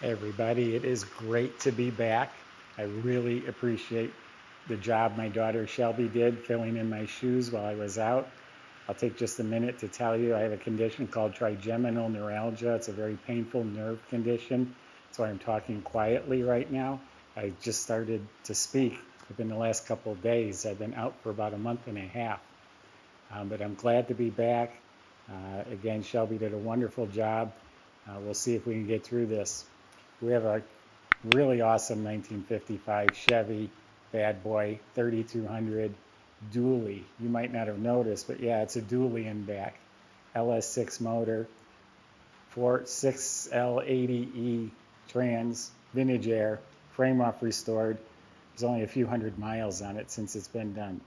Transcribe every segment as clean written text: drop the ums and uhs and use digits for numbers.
Hey everybody, it is great to be back. I really appreciate the job my daughter Shelby did filling in my shoes while I was out. I'll take just a minute to tell you I have a condition called trigeminal neuralgia. It's a very painful nerve condition. That's why I'm talking quietly right now. I just started to speak within the last couple of days. I've been out for about a month and a half, but I'm glad to be back. Again, Shelby did a wonderful job. We'll see if we can get through this. We have a really awesome 1955 Chevy bad boy 3200 dually. You might not have noticed, but yeah, it's a dually in back. LS6 motor, 6L80E trans, vintage air, frame off restored. There's only a few hundred miles on it since it's been done.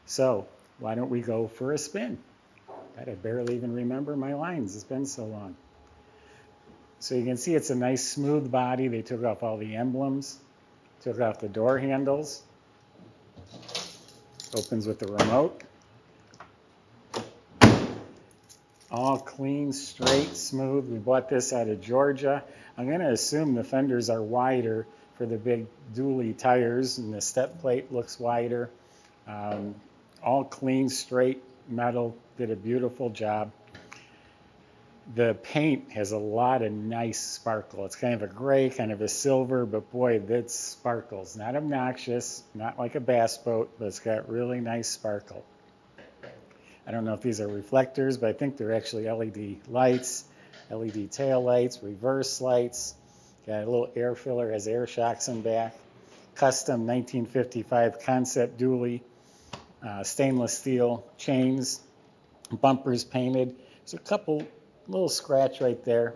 So why don't we go for a spin? God, I barely even remember my lines. It's been so long. So you can see it's a nice smooth body. They took off all the emblems, took off the door handles. Opens with the remote. All clean, straight, smooth. We bought this out of Georgia. I'm going to assume the fenders are wider for the big dually tires, and the step plate looks wider. All clean, straight metal. Did a beautiful job. The paint has a lot of nice sparkle. It's kind of a gray, kind of a silver, but boy, that sparkles. Not obnoxious, not like a bass boat, but it's got really nice sparkle. I don't know if these are reflectors, but I think they're actually LED lights, LED tail lights, reverse lights. Got a little air filler, has air shocks in back. Custom 1955 concept dually, stainless steel chains, bumpers painted. There's a couple little scratch right there.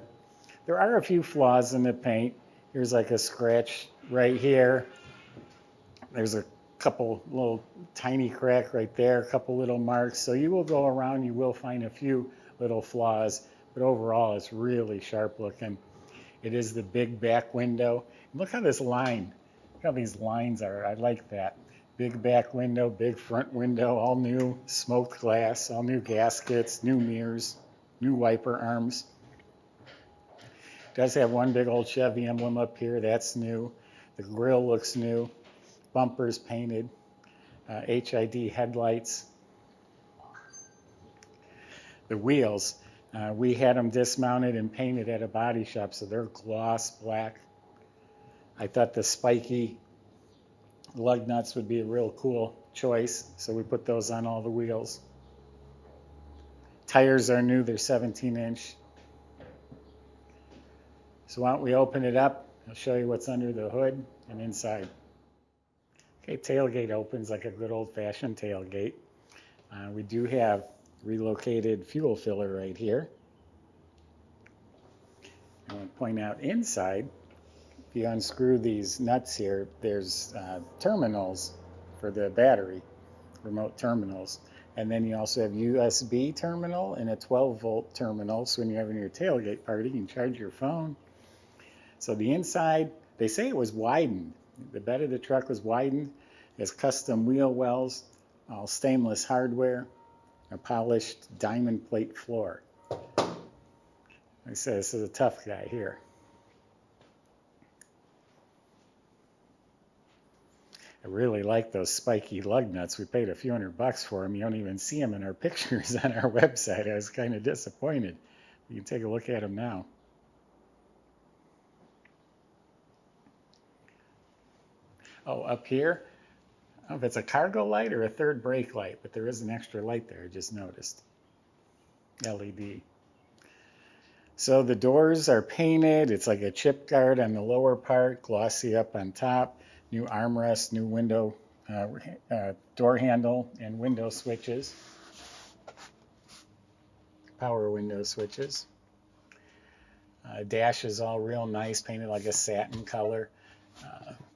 There are a few flaws in the paint. Here's like a scratch right here. There's a couple little tiny crack right there, a couple little marks. So you will go around, you will find a few little flaws, but overall it's really sharp looking. It is the big back window. Look how this line, look how these lines are. I like that. Big back window, big front window, all new smoked glass, all new gaskets, new mirrors, new wiper arms. Does have one big old Chevy emblem up here. That's new. The grille looks new. Bumpers painted. HID headlights. The wheels, we had them dismounted and painted at a body shop, so they're gloss black. I thought the spiky lug nuts would be a real cool choice, so we put those on all the wheels. Tires are new, they're 17-inch. So why don't we open it up? I'll show you what's under the hood and inside. Okay, tailgate opens like a good old-fashioned tailgate. We do have relocated fuel filler right here. I want to point out inside, if you unscrew these nuts here, there's terminals for the battery, remote terminals. And then you also have USB terminal and a 12-volt terminal. So when you're having your tailgate party, you can charge your phone. So the inside, they say it was widened. The bed of the truck was widened. It has custom wheel wells, all stainless hardware, a polished diamond plate floor. Like I said, this is a tough guy here. I really like those spiky lug nuts. We paid a few $100 for them. You don't even see them in our pictures on our website. I was kind of disappointed. You can take a look at them now. Oh, up here, I don't know if it's a cargo light or a third brake light, but there is an extra light there, I just noticed. LED. So the doors are painted. It's like a chip guard on the lower part, glossy up on top. New armrest, new window, door handle, and window switches. Power window switches. Dash is all real nice, painted like a satin color.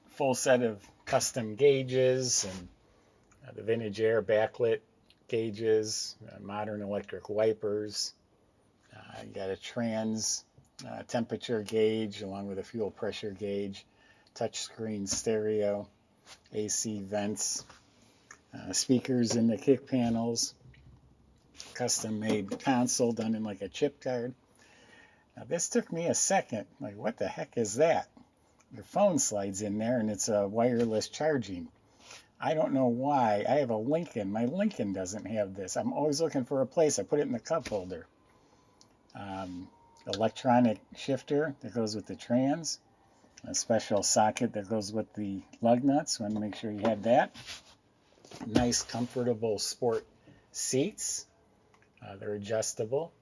Full set of custom gauges and the vintage air backlit gauges, modern electric wipers. You got a trans temperature gauge along with a fuel pressure gauge. Touchscreen stereo, AC vents, speakers in the kick panels, custom made console done in like a chip guard. Now this took me a second. Like, what the heck is that? Your phone slides in there and it's a wireless charging. I don't know why. I have a Lincoln. My Lincoln doesn't have this. I'm always looking for a place. I put it in the cup holder. Electronic shifter that goes with the trans. A special socket that goes with the lug nuts. Want to make sure you had that. Nice, comfortable sport seats. They're adjustable.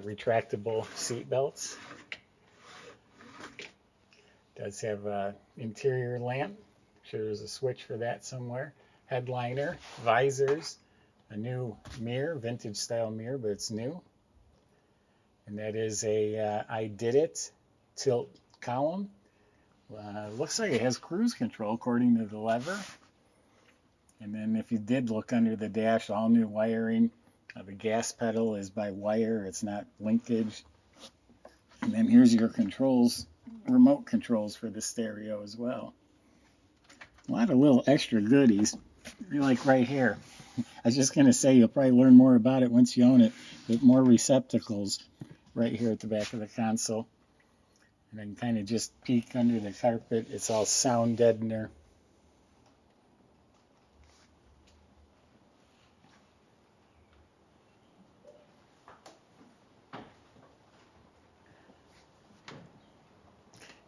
Retractable seat belts. Does have an interior lamp. Sure there's a switch for that somewhere. Headliner, visors, a new mirror, vintage style mirror, but it's new. And that is a I Did It tilt column. Looks like it has cruise control according to the lever. And then if you did look under the dash, all new wiring. The gas pedal is by wire, it's not linkage. And then here's your controls, remote controls for the stereo as well. A lot of little extra goodies, like right here. I was just going to say you'll probably learn more about it once you own it, but more receptacles right here at the back of the console. And then kind of just peek under the carpet. It's all sound deadener.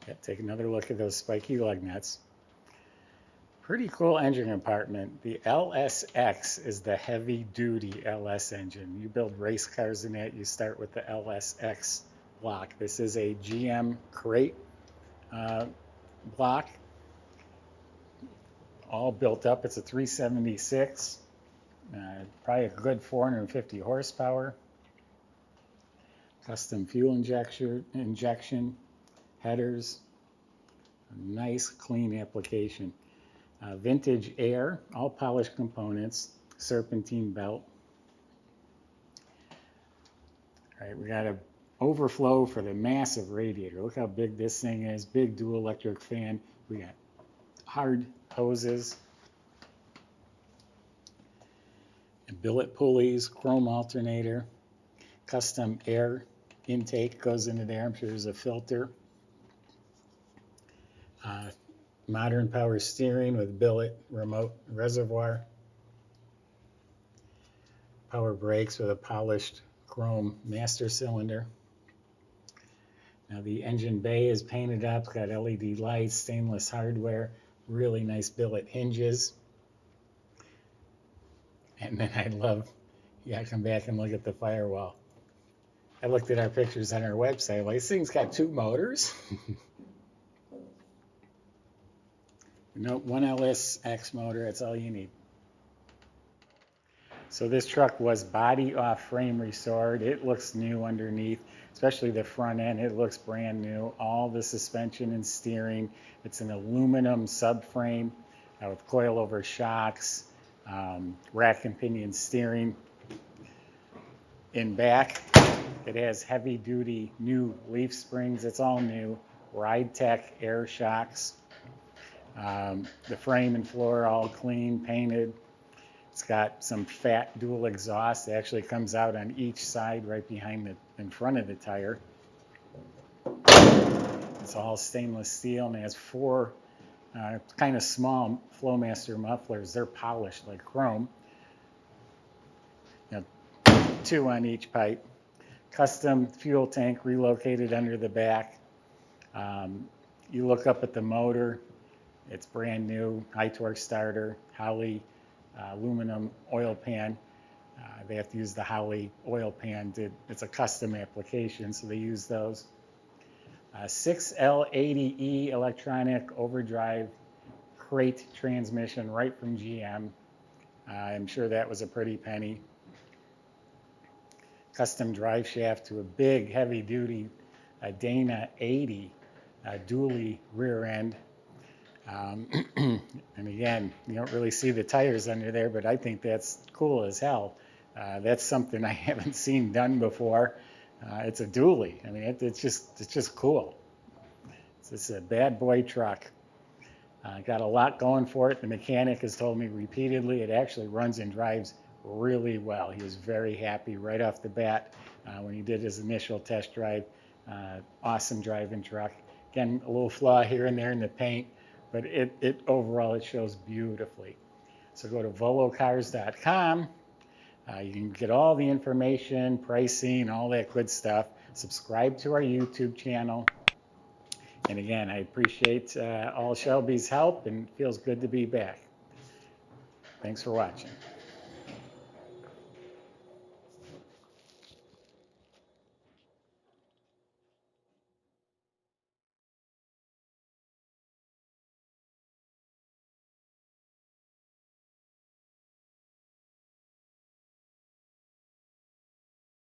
Yeah, take another look at those spiky lug nuts. Pretty cool engine compartment. The LSX is the heavy-duty LS engine. You build race cars in that, you start with the LSX block. This is a GM crate block, all built up. It's a 376, probably a good 450 horsepower. Custom fuel injection, headers, a nice clean application. Vintage air, all polished components, serpentine belt. All right, we got an overflow for the massive radiator. Look how big this thing is, big dual electric fan. We got hard hoses, and billet pulleys, chrome alternator, custom air intake goes into there. I'm sure there's a filter. Modern power steering with billet remote reservoir. Power brakes with a polished chrome master cylinder. Now the engine bay is painted up, it's got LED lights, stainless hardware, really nice billet hinges. And then I love, you gotta come back and look at the firewall. I looked at our pictures on our website, like, this thing's got 2 motors. Nope, one LSX motor, that's all you need. So this truck was body off frame restored. It looks new underneath, especially the front end. It looks brand new. All the suspension and steering. It's an aluminum subframe with coilover shocks, rack and pinion steering. In back, it has heavy duty new leaf springs. It's all new. Ride Tech air shocks. The frame and floor all clean, painted. It's got some fat dual exhaust that actually comes out on each side right behind in front of the tire. It's all stainless steel and it has 4 kind of small Flowmaster mufflers. They're polished like chrome. 2 on each pipe. Custom fuel tank relocated under the back. You look up at the motor. It's brand new, high torque starter, Holley aluminum oil pan. They have to use the Holley oil pan. It's a custom application, so they use those. 6L80E electronic overdrive crate transmission right from GM. I'm sure that was a pretty penny. Custom drive shaft to a big heavy duty Dana 80 dually rear end. And again, you don't really see the tires under there, but I think that's cool as hell. That's something I haven't seen done before. It's a dually. I mean, it's just cool. It's a bad boy truck. Got a lot going for it. The mechanic has told me repeatedly it actually runs and drives really well. He was very happy right off the bat when he did his initial test drive. Awesome driving truck. Again, a little flaw here and there in the paint, but overall it shows beautifully. So go to volocars.com. You can get all the information, pricing, all that good stuff. Subscribe to our YouTube channel. And again, I appreciate all Shelby's help, and it feels good to be back. Thanks for watching.